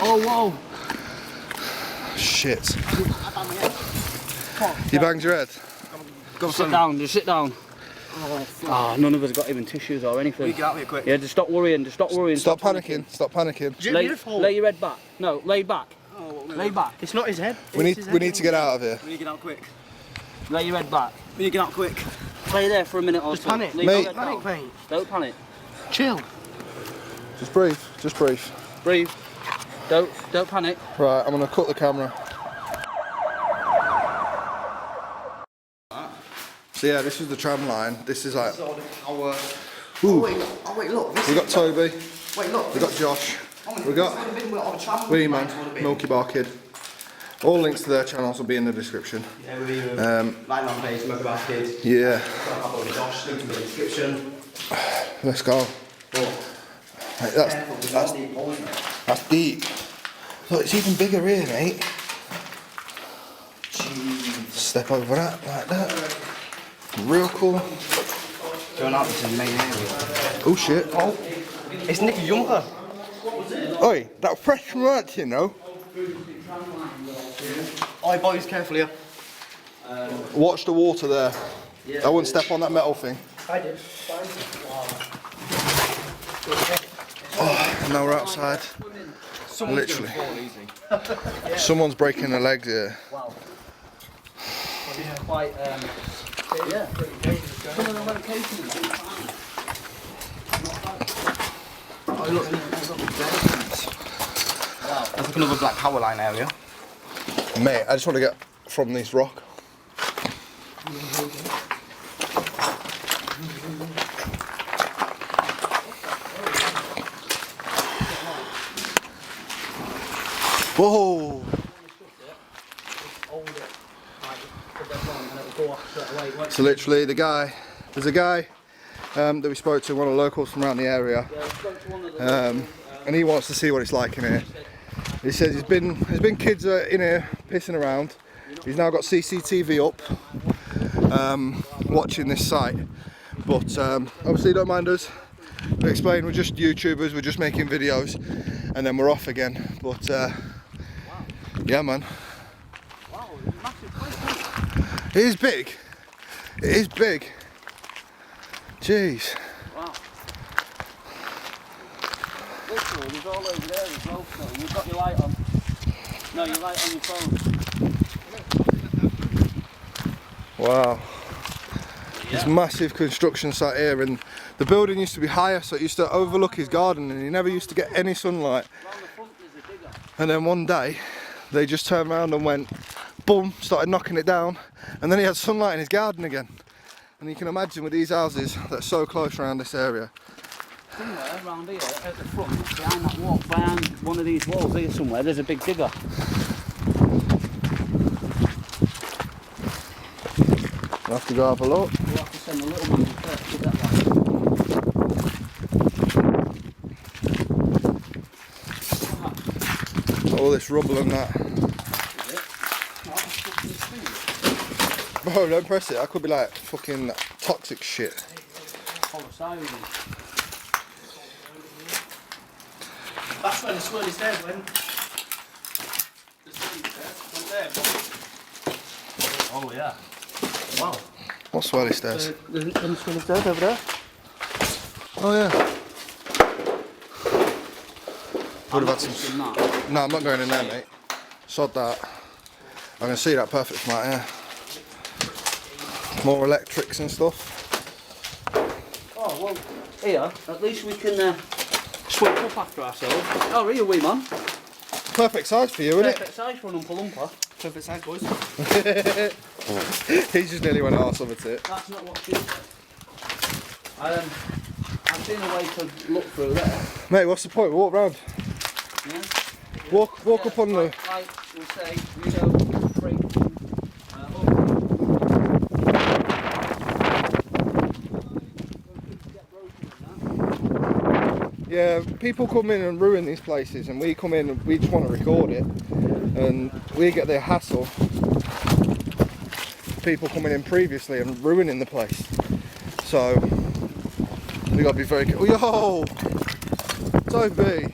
Oh, whoa. Shit. You banged your head? Go sit down, just sit down. Oh, none of us got even tissues or anything. We get out here quick. Yeah, just stop worrying, Stop panicking. Stop panicking. Lay your head back. No, lay back. Oh, no. Lay back. It's not his head. We need to get out of here. We need to get out quick. Lay your head back. We need to get out quick. Lay there for a minute or Just so. panic. Mate. Panic, mate. Don't panic. Chill. Just breathe. Just breathe. Breathe. Don't panic. Right, I'm gonna cut the camera. So yeah, this is the tram line. This is like. Our... Ooh. Oh wait, look. We got Toby. Wait, look. We got Josh. We got Wee Man, Milky Bar Kid. All links to their channels will be in the description. Yeah, Line on page, Milky Bar Kid. Yeah. Josh, links in the description. Let's go. Mate, that's deep. Look, it's even bigger here, mate. Step over that, like that. Real cool. Going out into the main area. Oh shit. Oh, it's Nicky Jumper. Oi, that fresh right, you know. Oi, boys, careful here. Watch the water there. I wouldn't step on that metal thing. I did. Oh, and now we're outside. Literally. Someone's breaking their legs here. Wow. Quite, yeah. Some of the locations. Oh, look. That's like another black power line area. Mate, I just want to get from this rock. Whoa! So literally there's a guy that we spoke to, one of the locals from around the area, and he wants to see what it's like in here. He says there's been kids in here pissing around. He's now got CCTV up watching this site, but obviously don't mind us. We explain we're just YouTubers, we're just making videos, and then we're off again. But yeah, man. It is big. It is big. Jeez. Wow. Literally, there's all over there as well. So you've got your light on. No, your light on your phone. Wow. This massive construction site here, and the building used to be higher, so it used to overlook his garden, and he never used to get any sunlight. Around the front there's a digger. And then one day, they just turned around and went, boom, started knocking it down, and then he had sunlight in his garden again. And you can imagine with these houses that are so close around this area. Somewhere around here, at the front, behind that wall, behind one of these walls here somewhere, there's a big digger. We'll have to go have a look. We'll have to send a little man first to that one. All this rubble and that. Bro, don't press it. That could be like fucking toxic shit. That's when the swirly stairs went. The swirly stairs went there. Oh yeah. Wow. What swirly stairs? The swirly stairs over there. Oh yeah. Would have had some. No, I'm not going in there, mate. Sod that. I can see that perfect from out here. More electrics and stuff. Oh well, here at least we can sweep up after ourselves. Oh, here, wee man. Perfect size for you, isn't it? Perfect size for an umpa-lumpa. Perfect size, boys. He just nearly went arse with it. That's not what she said. I've seen a way to look through there. Mate, what's the point? We walk round. Yeah. Walk up on the. Like we'll say, we go break. Yeah, people come in and ruin these places, and we come in and we just want to record it, and we get the hassle. People coming in previously and ruining the place. So we gotta be very careful. Yo, Toby.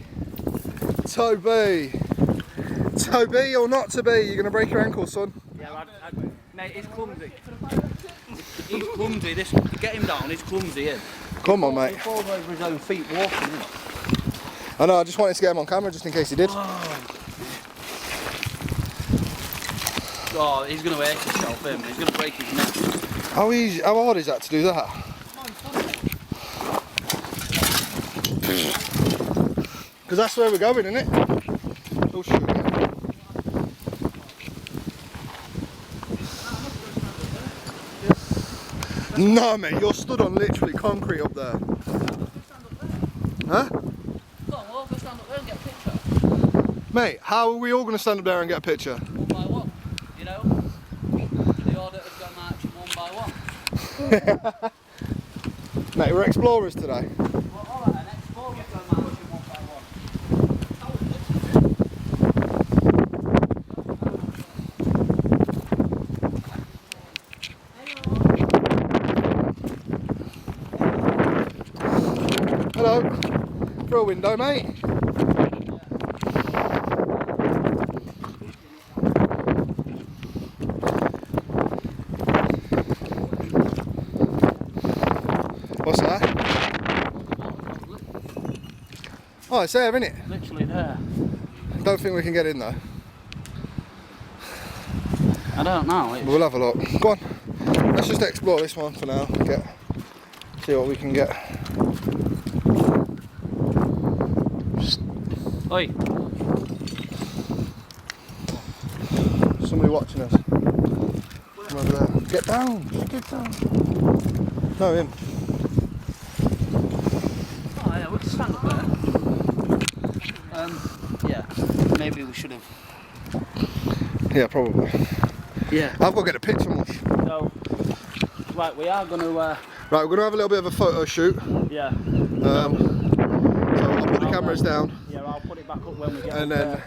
Toby. Toby or not to be? You're going to break your ankle, son. Yeah, mate, he's clumsy. He's clumsy. Get him down, he's clumsy, in. Come on, mate. He falls over his own feet walking, in. I know, I just wanted to get him on camera just in case he did. Oh, he's going to hurt himself, him. He's going to break his neck. How hard is that to do that? Because that's where we're going, isn't it? Oh, shoot. No, mate, you're stood on literally concrete up there. Huh? Go on, we'll all go stand up there and get a picture. Mate, how are we all going to stand up there and get a picture? One by one, you know? The order has gone marching one by one. Mate, we're explorers today. Well, alright then, explorers go marching one by one. Hello. Through a window, mate. What's that? Oh, it's there, isn't it? Literally there. Don't think we can get in though. I don't know. It's... We'll have a look. Go on. Let's just explore this one for now. See what we can get. Oi. Somebody watching us. Come over there. Get down. Just get down. No, him. Oh yeah, we can stand up there. Yeah. Maybe we should have. Yeah, probably. Yeah. I've got to get a picture, mush. So, right, we are going to. Right, we're going to have a little bit of a photo shoot. Yeah. So I'll put the cameras down. Yeah, I'll put it back up when we get And up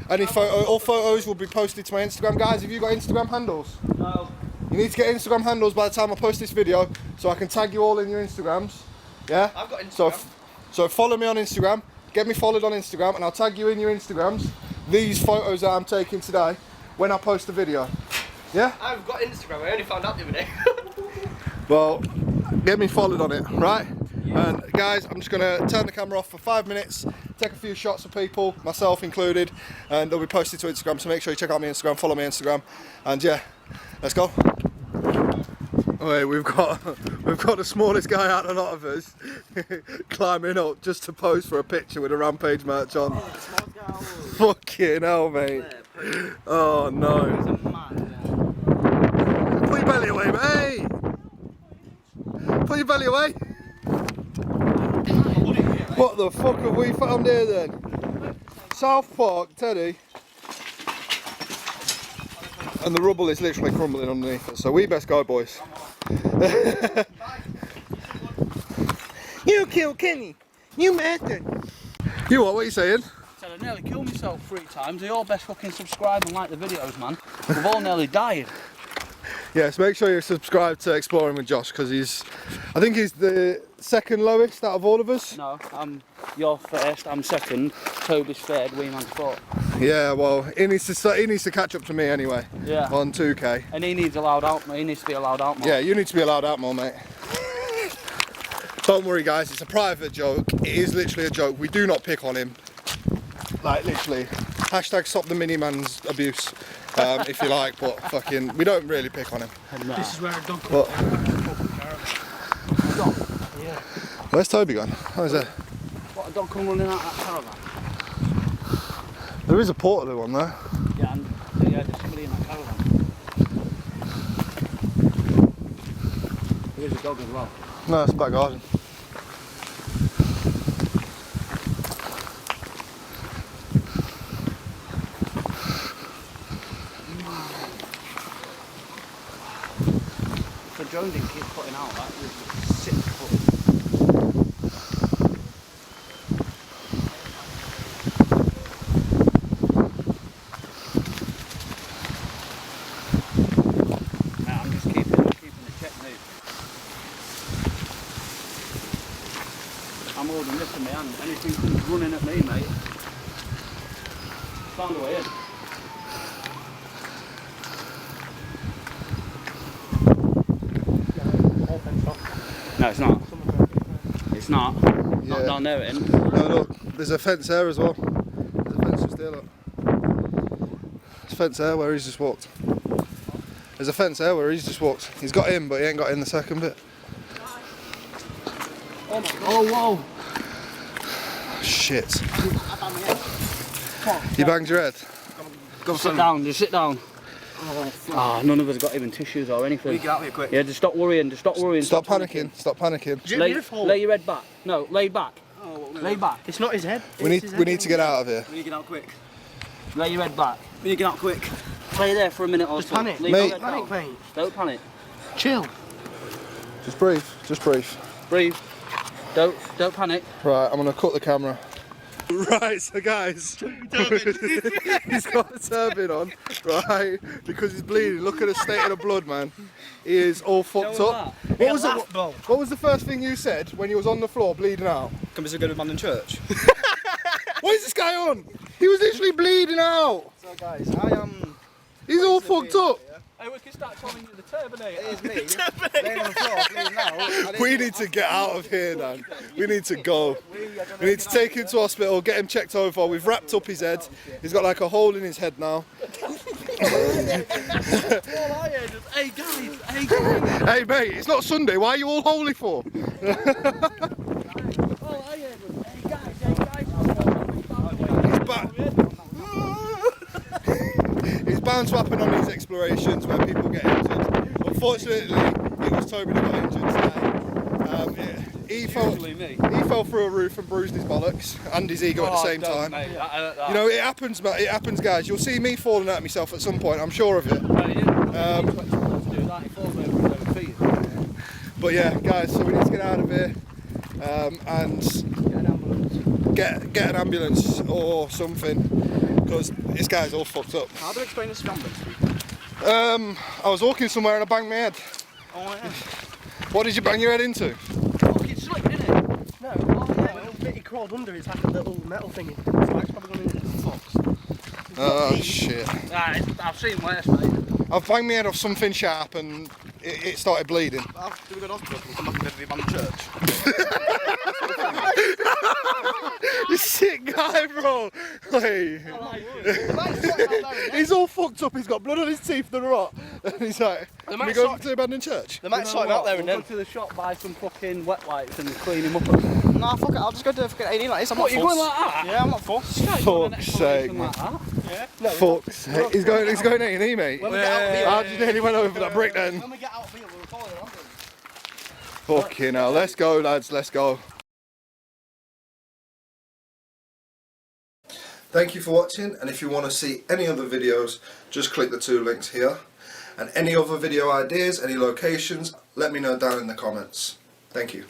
then all photos will be posted to my Instagram. Guys, have you got Instagram handles? No. You need to get Instagram handles by the time I post this video so I can tag you all in your Instagrams. Yeah? I've got Instagram. So follow me on Instagram, get me followed on Instagram, and I'll tag you in your Instagrams these photos that I'm taking today when I post the video. Yeah? I've got Instagram, I only found out the other day. Well, get me followed on it, right? And guys, I'm just gonna turn the camera off for 5 minutes, take a few shots of people, myself included, and they'll be posted to Instagram. So make sure you check out my Instagram, follow me on Instagram, and yeah, let's go. Wait, we've got the smallest guy out of a lot of us climbing up just to pose for a picture with a Rampage merch on. Fucking hell, mate. Oh no. Put your belly away, mate. Put your belly away. What the fuck have we found here then? South Park, Teddy. And the rubble is literally crumbling underneath us, so we best go, boys. You killed Kenny. You mastered. You what are you saying? I nearly killed myself 3 times. You all best fucking subscribe and like the videos, man. We've all nearly died. Yes, make sure you're subscribed to Exploring with Josh, because I think he's the second lowest out of all of us. No, you're first, I'm second, Toby's third, wee man's fourth. Yeah, well, he needs to catch up to me anyway. Yeah. On 2K. And he needs to be allowed out more. Yeah, you need to be allowed out more, mate. Don't worry, guys, it's a private joke. It is literally a joke. We do not pick on him. Like, literally. Hashtag stop the mini-man's abuse, if you like, but fucking, we don't really pick on him. No. This is where a dog But, Yeah. where's Toby gone? Oh, is there? What, a dog come running out of that caravan? There is a portable one there. Yeah, and yeah, there's somebody in that caravan. There is a dog as well. No, it's back garden. The drone didn't keep putting out, that was 6 foot. Nah, I'm just keeping the check move. I'm holding this in my hand. Anything comes running at me, mate. found a way in. No, it's not. It's not. Yeah. Not down there, it isn't. No, look, there's a fence there as well. There's a fence just there, look. There's a fence there where he's just walked. There's a fence there where he's just walked. He's got in, but he ain't got in the second bit. Oh my god. Oh, whoa. Shit. You banged your head? Go sit down, just sit down. None of us got even tissues or anything. Get out here quick. Yeah, just stop worrying, Stop panicking, stop panicking. Lay your head back. No, lay back. Lay back. It's not his head. We need to get out of here. We need to get out quick. Lay your head back. We need to get out quick. Lay there for a minute or Just so. panic. Leave Mate. your head down. Panic, mate. Don't panic. Chill. Just breathe, just breathe. Breathe. Don't panic. Right, I'm gonna cut the camera. Right, so guys, he's got a turban on, right, because he's bleeding. Look at the state of the blood, man. He is all fucked up. What was the first thing you said when you was on the floor bleeding out? Come to go to abandoned church. What is this guy on? He was literally bleeding out. So guys, He's all fucked up. Hey, we can start calling you the Turbinator. It is me. Laying on the floor, bleeding out. We need to get out of here, man. We need to go. We need to take him to hospital, get him checked over. We've wrapped up his head. He's got like a hole in his head now. Hey guys, hey guys. Hey mate, it's not Sunday. Why are you all holy for? He's bound to happen on these explorations where people get injured. Unfortunately, it was Toby that got injured today. He fell through a roof and bruised his bollocks and his ego at the same time. Mate, You know, it happens, it happens, guys. You'll see me falling at myself at some point, I'm sure of it. But yeah, guys, so we need to get out of here and get an ambulance or something, because this guy's all fucked up. How do I explain this to ambulance? I was walking somewhere and I banged my head. Oh yeah. What did you bang your head into? Fucking slipped, didn't it? No, the little bit he crawled under, it's like a little metal thingy. So it's probably gone into the fox. Oh shit. I've seen worse, mate. I've banged my head off something sharp and it started bleeding. Do we go to hospital? We'll come back and go to the abandoned church. You sick guy, bro. Like, he's all fucked up. He's got blood on his teeth and rot. And he's like, can we go to the abandoned church? They might sort him out there and We'll then. go to the shop, buy some fucking wet wipes and clean him up. Nah, fuck it, I'll just go to fucking 18 like this. I'm not What, you're going like that? Yeah, I'm not fussed. Fuck's sake, man. Like that. Yeah. Fuck's sake. He's going A&E, mate. When we get out of here, I just nearly went over that brick then. when we get out of here, we'll call it an ambulance. Fucking hell. Let's go, lads. Let's go. Thank you for watching, and if you want to see any other videos, just click the 2 links here. And any other video ideas, any locations, let me know down in the comments. Thank you.